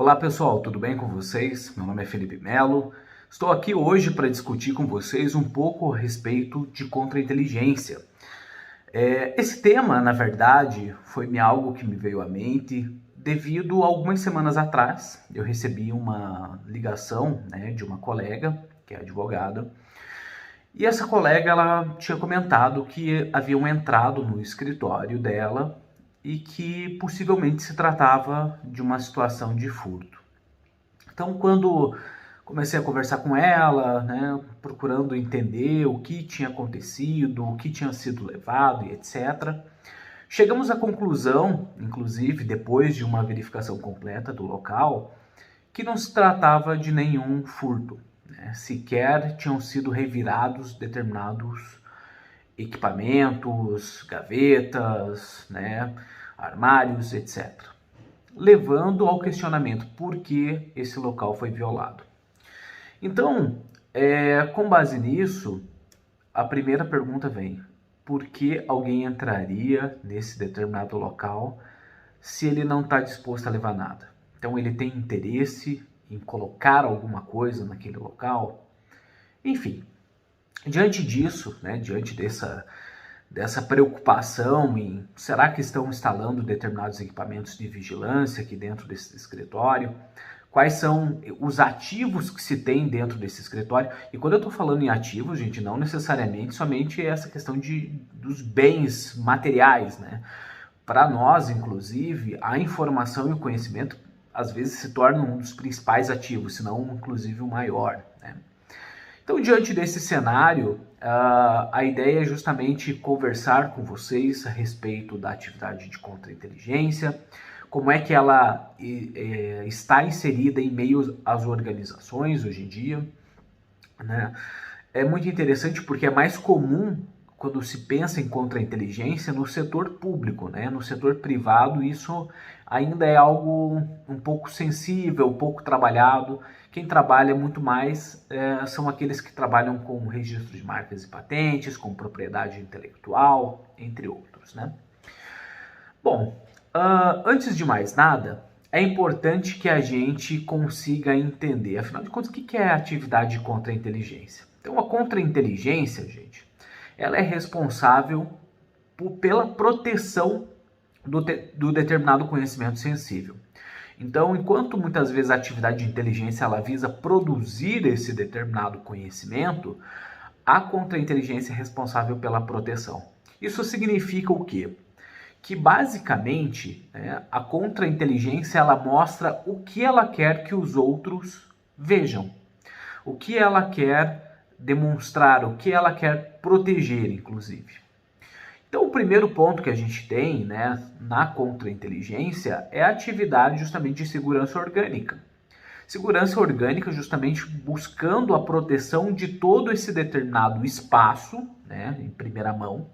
Olá pessoal, tudo bem com vocês? Meu nome é Felipe Melo. Estou aqui hoje para discutir com vocês um pouco a respeito de contra-inteligência. Esse tema, na verdade, foi algo que me veio à mente devido a algumas semanas atrás eu recebi uma ligação, de uma colega, que é advogada, e essa colega ela tinha comentado que haviam entrado no escritório dela e que possivelmente se tratava de uma situação de furto. Então, quando comecei a conversar com ela, procurando entender o que tinha acontecido, o que tinha sido levado e etc., chegamos à conclusão, inclusive depois de uma verificação completa do local, que não se tratava de nenhum furto. Sequer tinham sido revirados determinados equipamentos, gavetas, armários, etc. Levando ao questionamento por que esse local foi violado. Então, com base nisso, a primeira pergunta vem: por que alguém entraria nesse determinado local se ele não está disposto a levar nada? Então, ele tem interesse em colocar alguma coisa naquele local? Enfim, diante disso, diante dessa preocupação em será que estão instalando determinados equipamentos de vigilância aqui dentro desse escritório, quais são os ativos que se tem dentro desse escritório. E quando eu estou falando em ativos, gente, não necessariamente somente essa questão dos bens materiais, Para nós, inclusive, a informação e o conhecimento às vezes se tornam um dos principais ativos, se não inclusive o maior, Então, diante desse cenário, a ideia é justamente conversar com vocês a respeito da atividade de contra-inteligência, como é que ela está inserida em meio às organizações hoje em dia. É muito interessante porque é mais comum quando se pensa em contra-inteligência no setor público, No setor privado isso ainda é algo um pouco sensível, pouco trabalhado. Quem trabalha muito mais são aqueles que trabalham com registro de marcas e patentes, com propriedade intelectual, entre outros, Bom, antes de mais nada, é importante que a gente consiga entender, afinal de contas, o que é a atividade de contra-inteligência? Então, a contra-inteligência, gente, ela é responsável pela proteção do determinado conhecimento sensível. Então, enquanto muitas vezes a atividade de inteligência ela visa produzir esse determinado conhecimento, a contra-inteligência é responsável pela proteção. Isso significa o quê? Que basicamente a contra-inteligência ela mostra o que ela quer que os outros vejam, o que ela quer demonstrar, o que ela quer proteger, inclusive. Então, o primeiro ponto que a gente tem na contra-inteligência é a atividade justamente de segurança orgânica. Segurança orgânica justamente buscando a proteção de todo esse determinado espaço, em primeira mão.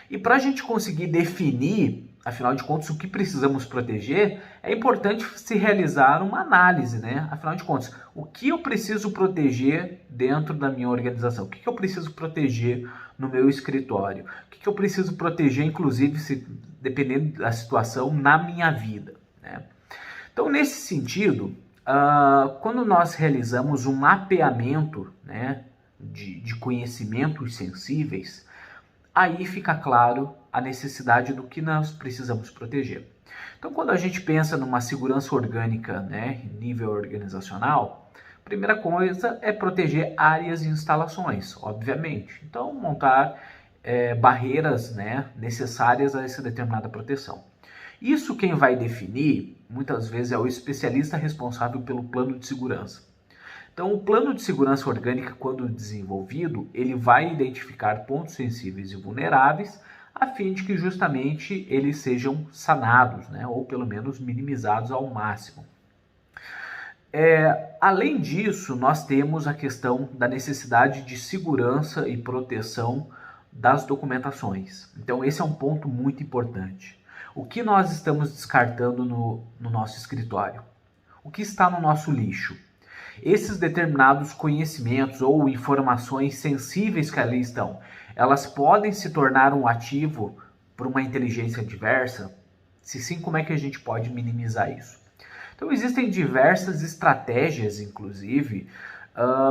E para a gente conseguir definir, afinal de contas, o que precisamos proteger, é importante se realizar uma análise, Afinal de contas, o que eu preciso proteger dentro da minha organização? O que eu preciso proteger no meu escritório? O que eu preciso proteger, inclusive, dependendo da situação, na minha vida, Então, nesse sentido, quando nós realizamos um mapeamento, de conhecimentos sensíveis, aí fica claro a necessidade do que nós precisamos proteger. Então, quando a gente pensa numa segurança orgânica, em nível organizacional, a primeira coisa é proteger áreas e instalações, obviamente. Então, montar barreiras necessárias a essa determinada proteção. Isso quem vai definir, muitas vezes, é o especialista responsável pelo plano de segurança. Então, o plano de segurança orgânica, quando desenvolvido, ele vai identificar pontos sensíveis e vulneráveis, a fim de que justamente eles sejam sanados, ou pelo menos minimizados ao máximo. Além disso, nós temos a questão da necessidade de segurança e proteção das documentações. Então, esse é um ponto muito importante. O que nós estamos descartando no nosso escritório? O que está no nosso lixo? Esses determinados conhecimentos ou informações sensíveis que ali estão, elas podem se tornar um ativo para uma inteligência adversa? Se sim, como é que a gente pode minimizar isso? Então existem diversas estratégias, inclusive,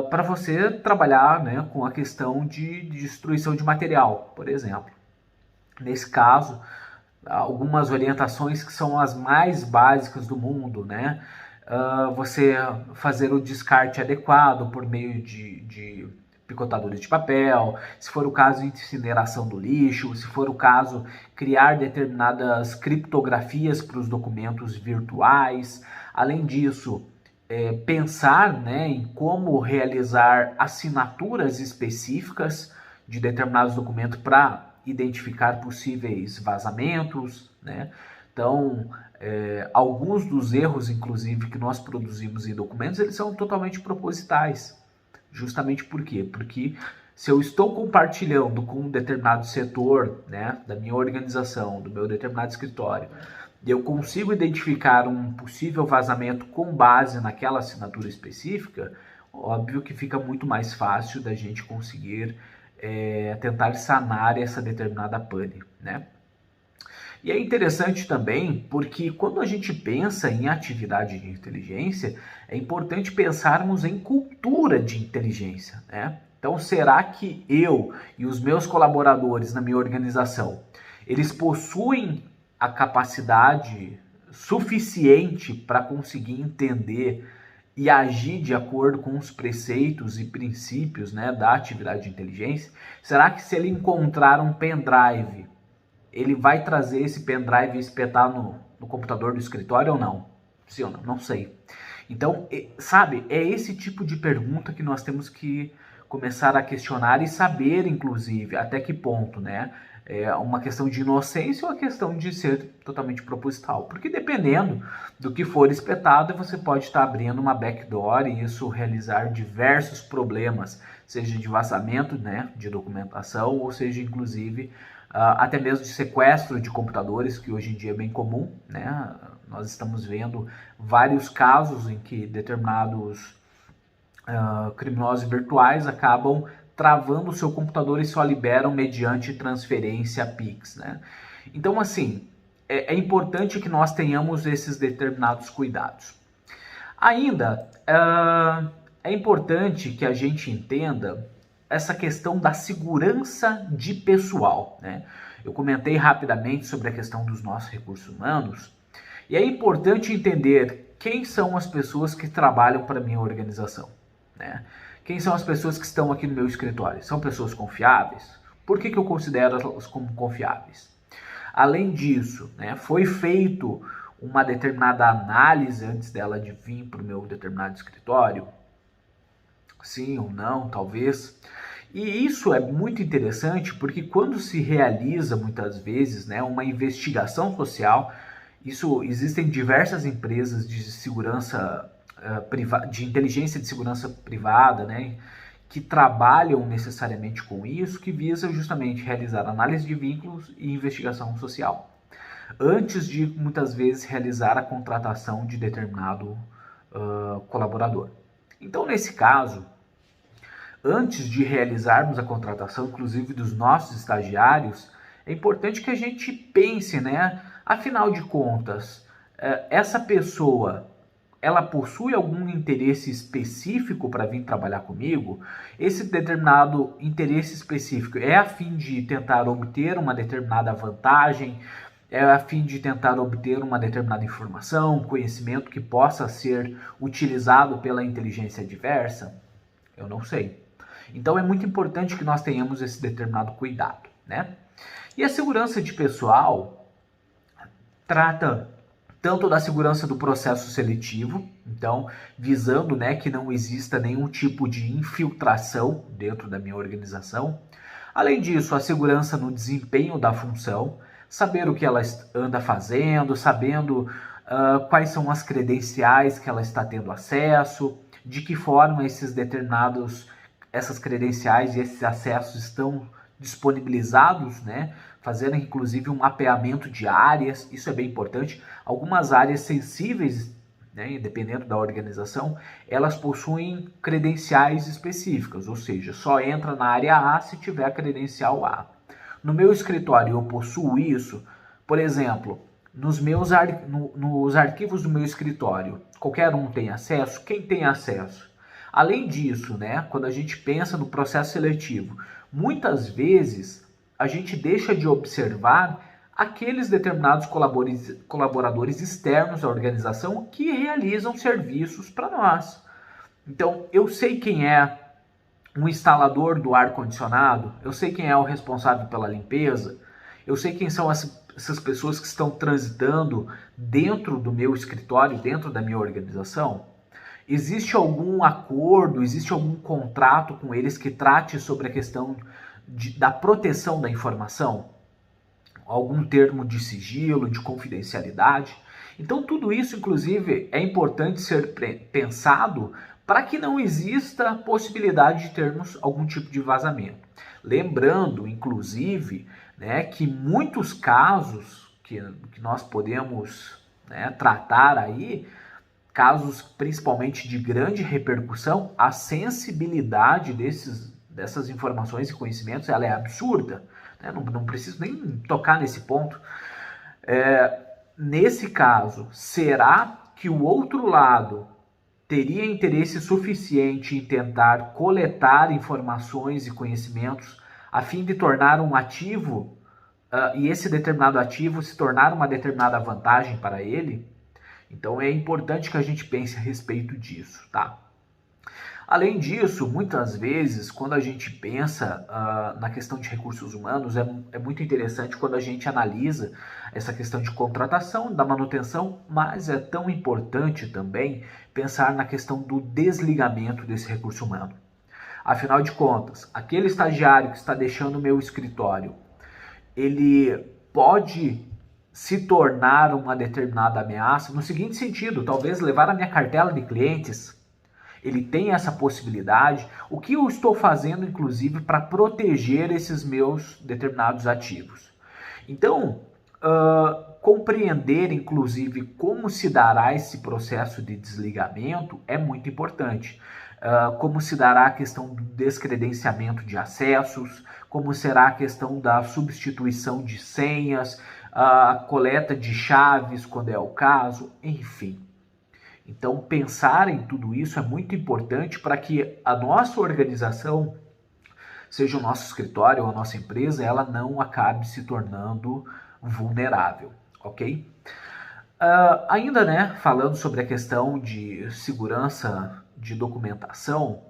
para você trabalhar, né, com a questão de destruição de material, por exemplo. Nesse caso, algumas orientações que são as mais básicas do mundo, né? Você fazer o descarte adequado por meio de picotadores de papel, se for o caso, incineração do lixo, se for o caso, criar determinadas criptografias para os documentos virtuais. Além disso, pensar, né, em como realizar assinaturas específicas de determinados documentos para identificar possíveis vazamentos, né? Então, alguns dos erros, inclusive, que nós produzimos em documentos, eles são totalmente propositais. Justamente por quê? Porque se eu estou compartilhando com um determinado setor, né, da minha organização, do meu determinado escritório, e eu consigo identificar um possível vazamento com base naquela assinatura específica, óbvio que fica muito mais fácil da gente conseguir tentar sanar essa determinada pane, né? E é interessante também porque quando a gente pensa em atividade de inteligência, é importante pensarmos em cultura de inteligência, né? Então, será que eu e os meus colaboradores na minha organização, eles possuem a capacidade suficiente para conseguir entender e agir de acordo com os preceitos e princípios, né, da atividade de inteligência? Será que se ele encontrar um pendrive, ele vai trazer esse pendrive e espetar no computador do escritório ou não? Sim ou não? Não sei. Então, sabe, é esse tipo de pergunta que nós temos que começar a questionar e saber, inclusive, até que ponto, né? É uma questão de inocência ou uma questão de ser totalmente proposital. Porque dependendo do que for espetado, você pode estar abrindo uma backdoor e isso realizar diversos problemas, seja de vazamento, né, de documentação, ou seja, inclusive, até mesmo de sequestro de computadores, que hoje em dia é bem comum, né? Nós estamos vendo vários casos em que determinados criminosos virtuais acabam travando o seu computador e só liberam mediante transferência Pix, né? Então, assim, é importante que nós tenhamos esses determinados cuidados. Ainda, é importante que a gente entenda essa questão da segurança de pessoal, né? Eu comentei rapidamente sobre a questão dos nossos recursos humanos e é importante entender quem são as pessoas que trabalham para a minha organização, né? Quem são as pessoas que estão aqui no meu escritório? São pessoas confiáveis? Por que eu considero elas como confiáveis? Além disso, né, foi feito uma determinada análise antes dela de vir para o meu determinado escritório? Sim ou não, talvez. E isso é muito interessante porque quando se realiza muitas vezes, né, uma investigação social, isso existem diversas empresas de segurança de inteligência de segurança privada, né, que trabalham necessariamente com isso, que visa justamente realizar análise de vínculos e investigação social, antes de muitas vezes realizar a contratação de determinado colaborador. Então, nesse caso, antes de realizarmos a contratação, inclusive dos nossos estagiários, é importante que a gente pense, né? Afinal de contas, essa pessoa, ela possui algum interesse específico para vir trabalhar comigo? Esse determinado interesse específico é a fim de tentar obter uma determinada vantagem? É a fim de tentar obter uma determinada informação, conhecimento que possa ser utilizado pela inteligência adversa? Eu não sei. Então é muito importante que nós tenhamos esse determinado cuidado, né? E a segurança de pessoal trata tanto da segurança do processo seletivo, então visando, né, que não exista nenhum tipo de infiltração dentro da minha organização. Além disso, a segurança no desempenho da função, saber o que ela anda fazendo, sabendo quais são as credenciais que ela está tendo acesso, de que forma essas credenciais e esses acessos estão disponibilizados, né? Fazendo inclusive um mapeamento de áreas, isso é bem importante. Algumas áreas sensíveis, né, dependendo da organização, elas possuem credenciais específicas, ou seja, só entra na área A se tiver a credencial A. No meu escritório eu possuo isso, por exemplo, nos arquivos do meu escritório, qualquer um tem acesso? Quem tem acesso? Além disso, né, quando a gente pensa no processo seletivo, muitas vezes a gente deixa de observar aqueles determinados colaboradores externos à organização que realizam serviços para nós. Então, eu sei quem é um instalador do ar-condicionado, eu sei quem é o responsável pela limpeza, eu sei quem são essas pessoas que estão transitando dentro do meu escritório, dentro da minha organização. Existe algum acordo, existe algum contrato com eles que trate sobre a questão da proteção da informação? Algum termo de sigilo, de confidencialidade? Então, tudo isso, inclusive, é importante ser pensado para que não exista possibilidade de termos algum tipo de vazamento. Lembrando, inclusive, né, que muitos casos que nós podemos, né, tratar aí, casos principalmente de grande repercussão, a sensibilidade dessas informações e conhecimentos ela é absurda. Né? Não preciso nem tocar nesse ponto. Nesse caso, será que o outro lado teria interesse suficiente em tentar coletar informações e conhecimentos a fim de tornar um ativo e esse determinado ativo se tornar uma determinada vantagem para ele? Então é importante que a gente pense a respeito disso, tá? Além disso, muitas vezes, quando a gente pensa na questão de recursos humanos, é muito interessante quando a gente analisa essa questão de contratação, da manutenção, mas é tão importante também pensar na questão do desligamento desse recurso humano. Afinal de contas, aquele estagiário que está deixando o meu escritório, ele pode se tornar uma determinada ameaça no seguinte sentido, talvez levar a minha cartela de clientes. Ele tem essa possibilidade. O que eu estou fazendo, inclusive, para proteger esses meus determinados ativos? Então, compreender, inclusive, como se dará esse processo de desligamento é muito importante. Como se dará a questão do descredenciamento de acessos, como será a questão da substituição de senhas, a coleta de chaves, quando é o caso, enfim. Então, pensar em tudo isso é muito importante para que a nossa organização, seja o nosso escritório ou a nossa empresa, ela não acabe se tornando vulnerável, ok? Ainda, né, falando sobre a questão de segurança de documentação,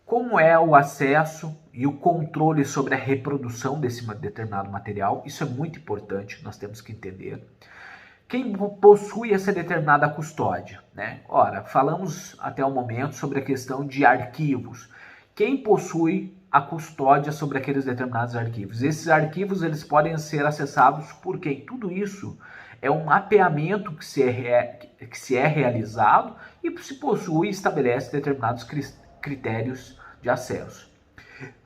como é o acesso e o controle sobre a reprodução desse determinado material, isso é muito importante, nós temos que entender. Quem possui essa determinada custódia, né? Ora, falamos até o momento sobre a questão de arquivos. Quem possui a custódia sobre aqueles determinados arquivos? Esses arquivos eles podem ser acessados por quem? Tudo isso é um mapeamento que se é realizado e se possui e estabelece determinados critérios de acesso.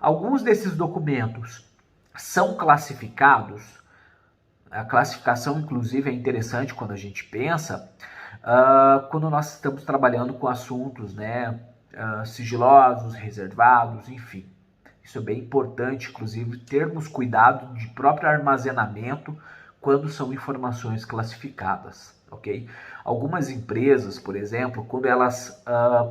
Alguns desses documentos são classificados. A classificação, inclusive, é interessante quando a gente pensa, quando nós estamos trabalhando com assuntos, né, sigilosos, reservados, enfim. Isso é bem importante, inclusive, termos cuidado de próprio armazenamento quando são informações classificadas, ok? Algumas empresas, por exemplo, quando elas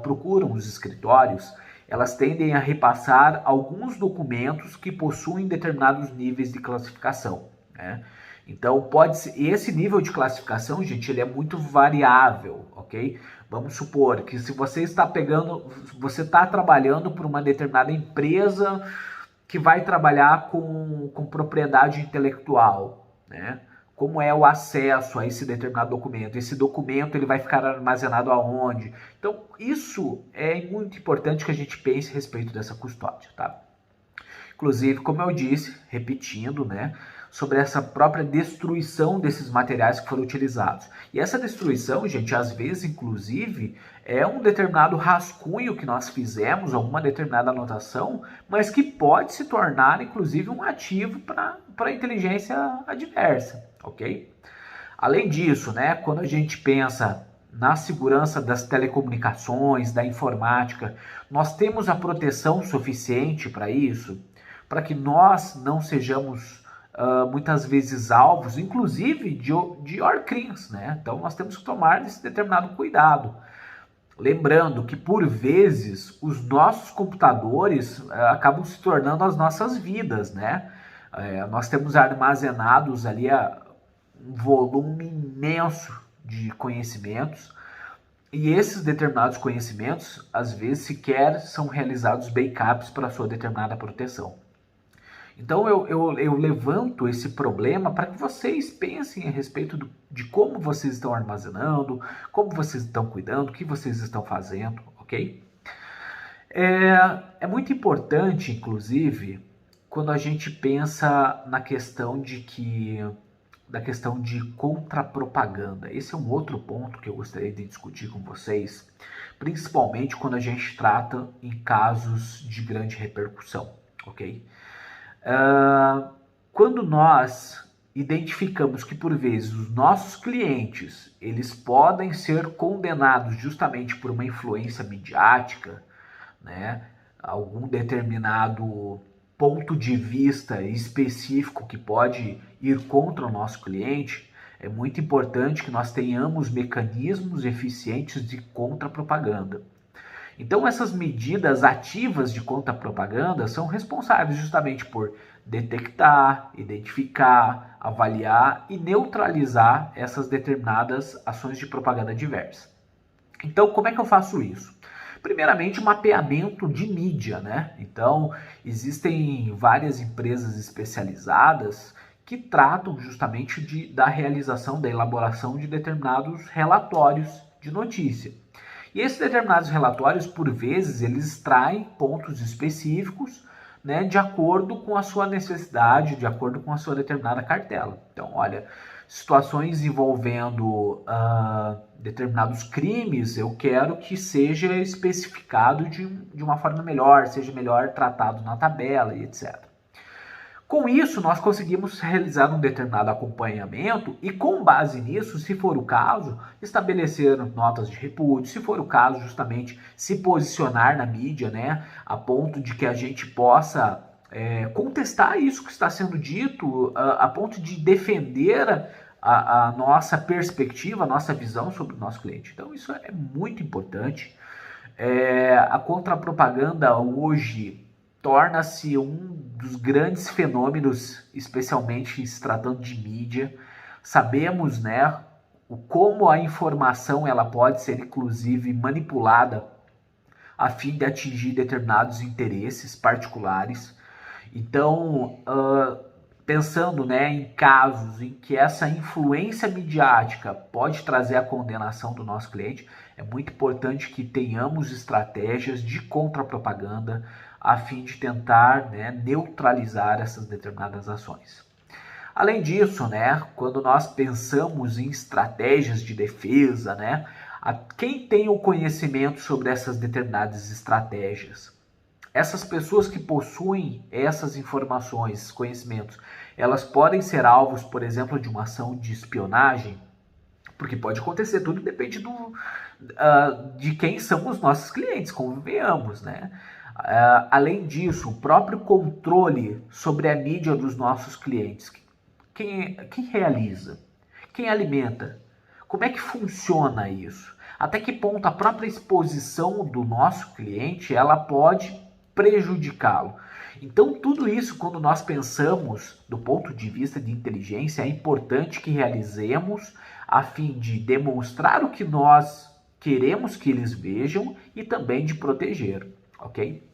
procuram os escritórios, elas tendem a repassar alguns documentos que possuem determinados níveis de classificação, né? Então, pode ser, esse nível de classificação, gente, ele é muito variável, ok? Vamos supor que se você está trabalhando por uma determinada empresa que vai trabalhar com propriedade intelectual, né? Como é o acesso a esse determinado documento? Esse documento ele vai ficar armazenado aonde? Então, isso é muito importante que a gente pense a respeito dessa custódia, tá? Inclusive, como eu disse, repetindo, né? Sobre essa própria destruição desses materiais que foram utilizados. E essa destruição, gente, às vezes, inclusive, é um determinado rascunho que nós fizemos, alguma determinada anotação, mas que pode se tornar, inclusive, um ativo para a inteligência adversa, ok? Além disso, né, quando a gente pensa na segurança das telecomunicações, da informática, nós temos a proteção suficiente para isso, para que nós não sejamos muitas vezes alvos, inclusive de ORCRIMs, né? Então nós temos que tomar esse determinado cuidado. Lembrando que, por vezes, os nossos computadores acabam se tornando as nossas vidas, né? Nós temos armazenados ali um volume imenso de conhecimentos, e esses determinados conhecimentos, às vezes, sequer são realizados backups para sua determinada proteção. Então eu levanto esse problema para que vocês pensem a respeito de como vocês estão armazenando, como vocês estão cuidando, o que vocês estão fazendo, ok? É muito importante, inclusive, quando a gente pensa na questão da questão de contrapropaganda. Esse é um outro ponto que eu gostaria de discutir com vocês, principalmente quando a gente trata em casos de grande repercussão, ok? Quando nós identificamos que, por vezes, os nossos clientes eles podem ser condenados justamente por uma influência midiática, né? Algum determinado ponto de vista específico que pode ir contra o nosso cliente, é muito importante que nós tenhamos mecanismos eficientes de contra-propaganda. Então, essas medidas ativas de contra-propaganda são responsáveis justamente por detectar, identificar, avaliar e neutralizar essas determinadas ações de propaganda diversa. Então, como é que eu faço isso? Primeiramente, mapeamento de mídia, né? Então, existem várias empresas especializadas que tratam justamente da realização, da elaboração de determinados relatórios de notícia. E esses determinados relatórios, por vezes, eles extraem pontos específicos, né, de acordo com a sua necessidade, de acordo com a sua determinada cartela. Então, olha, situações envolvendo determinados crimes, eu quero que seja especificado de uma forma melhor, seja melhor tratado na tabela e etc. Com isso, nós conseguimos realizar um determinado acompanhamento e, com base nisso, se for o caso, estabelecer notas de repúdio, se for o caso, justamente se posicionar na mídia, né, a ponto de que a gente possa contestar isso que está sendo dito, a ponto de defender a nossa perspectiva, a nossa visão sobre o nosso cliente. Então, isso é muito importante. A contrapropaganda hoje torna-se um dos grandes fenômenos, especialmente se tratando de mídia. Sabemos, né, como a informação ela pode ser, inclusive, manipulada a fim de atingir determinados interesses particulares. Então, pensando, né, em casos em que essa influência midiática pode trazer a condenação do nosso cliente, é muito importante que tenhamos estratégias de contrapropaganda a fim de tentar, né, neutralizar essas determinadas ações. Além disso, né, quando nós pensamos em estratégias de defesa, né, quem tem o conhecimento sobre essas determinadas estratégias? Essas pessoas que possuem essas informações, conhecimentos, elas podem ser alvos, por exemplo, de uma ação de espionagem? Porque pode acontecer, tudo depende de quem são os nossos clientes, convenhamos, né? Além disso, o próprio controle sobre a mídia dos nossos clientes. Quem realiza? Quem alimenta? Como é que funciona isso? Até que ponto a própria exposição do nosso cliente ela pode prejudicá-lo? Então, tudo isso, quando nós pensamos do ponto de vista de inteligência, é importante que realizemos a fim de demonstrar o que nós queremos que eles vejam e também de proteger, ok?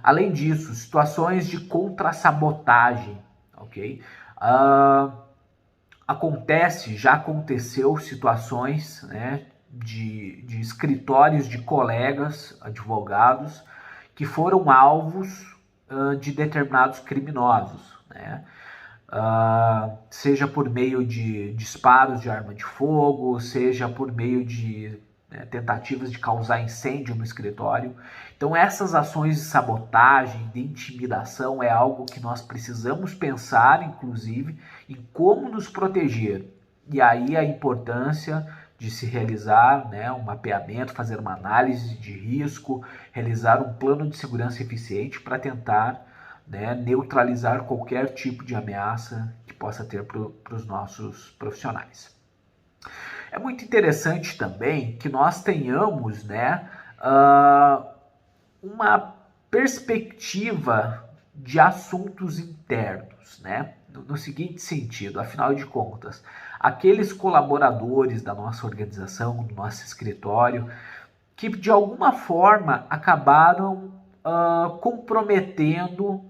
Além disso, situações de contra-sabotagem, ok? Já aconteceu situações, né, de escritórios de colegas, advogados, que foram alvos de determinados criminosos, né? Seja por meio de disparos de arma de fogo, seja por meio de tentativas de causar incêndio no escritório. Então essas ações de sabotagem, de intimidação é algo que nós precisamos pensar, inclusive, em como nos proteger. E aí a importância de se realizar, né, um mapeamento, fazer uma análise de risco, realizar um plano de segurança eficiente para tentar, né, neutralizar qualquer tipo de ameaça que possa ter para os nossos profissionais. É muito interessante também que nós tenhamos, né, uma perspectiva de assuntos internos, né? No seguinte sentido, afinal de contas, aqueles colaboradores da nossa organização, do nosso escritório, que de alguma forma acabaram comprometendo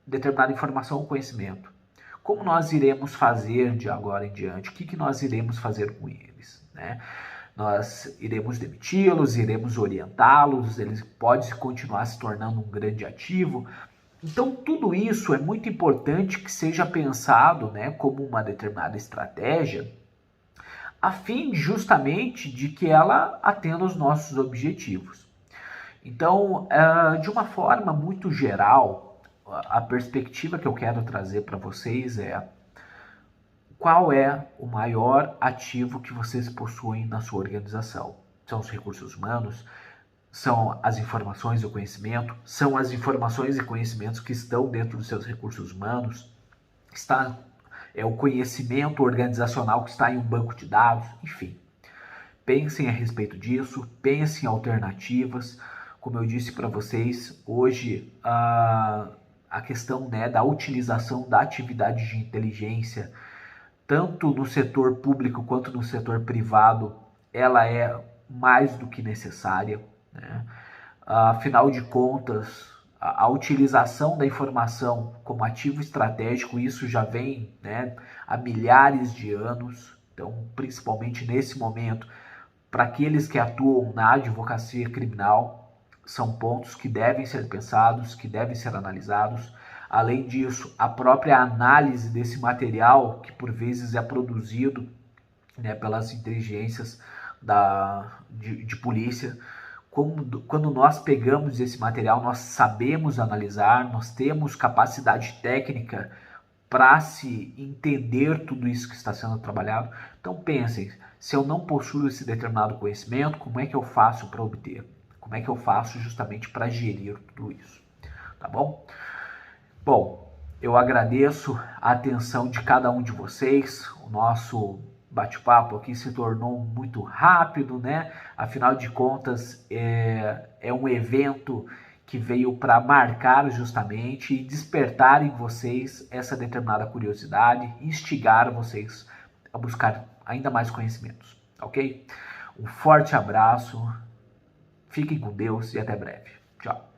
determinada informação ou conhecimento. Como nós iremos fazer de agora em diante? O que nós iremos fazer com eles, né? Nós iremos demiti-los, iremos orientá-los, eles podem continuar se tornando um grande ativo. Então, tudo isso é muito importante que seja pensado, né, como uma determinada estratégia, a fim justamente de que ela atenda os nossos objetivos. Então, de uma forma muito geral, a perspectiva que eu quero trazer para vocês é: qual é o maior ativo que vocês possuem na sua organização? São os recursos humanos? São as informações e o conhecimento? São as informações e conhecimentos que estão dentro dos seus recursos humanos? É o conhecimento organizacional que está em um banco de dados? Enfim, pensem a respeito disso, pensem em alternativas. Como eu disse para vocês, hoje a questão, né, da utilização da atividade de inteligência, tanto no setor público quanto no setor privado, ela é mais do que necessária, né? Afinal de contas, a utilização da informação como ativo estratégico, isso já vem, né, há milhares de anos. Então, principalmente nesse momento, para aqueles que atuam na advocacia criminal, são pontos que devem ser pensados, que devem ser analisados. Além disso, a própria análise desse material, que por vezes é produzido, né, pelas inteligências de polícia, quando nós pegamos esse material, nós sabemos analisar, nós temos capacidade técnica para se entender tudo isso que está sendo trabalhado. Então pensem, se eu não possuo esse determinado conhecimento, como é que eu faço para obter? Como é que eu faço justamente para gerir tudo isso? Tá bom? Bom, eu agradeço a atenção de cada um de vocês. O nosso bate-papo aqui se tornou muito rápido, né? Afinal de contas, é um evento que veio para marcar justamente e despertar em vocês essa determinada curiosidade, instigar vocês a buscar ainda mais conhecimentos, ok? Um forte abraço, fiquem com Deus e até breve. Tchau.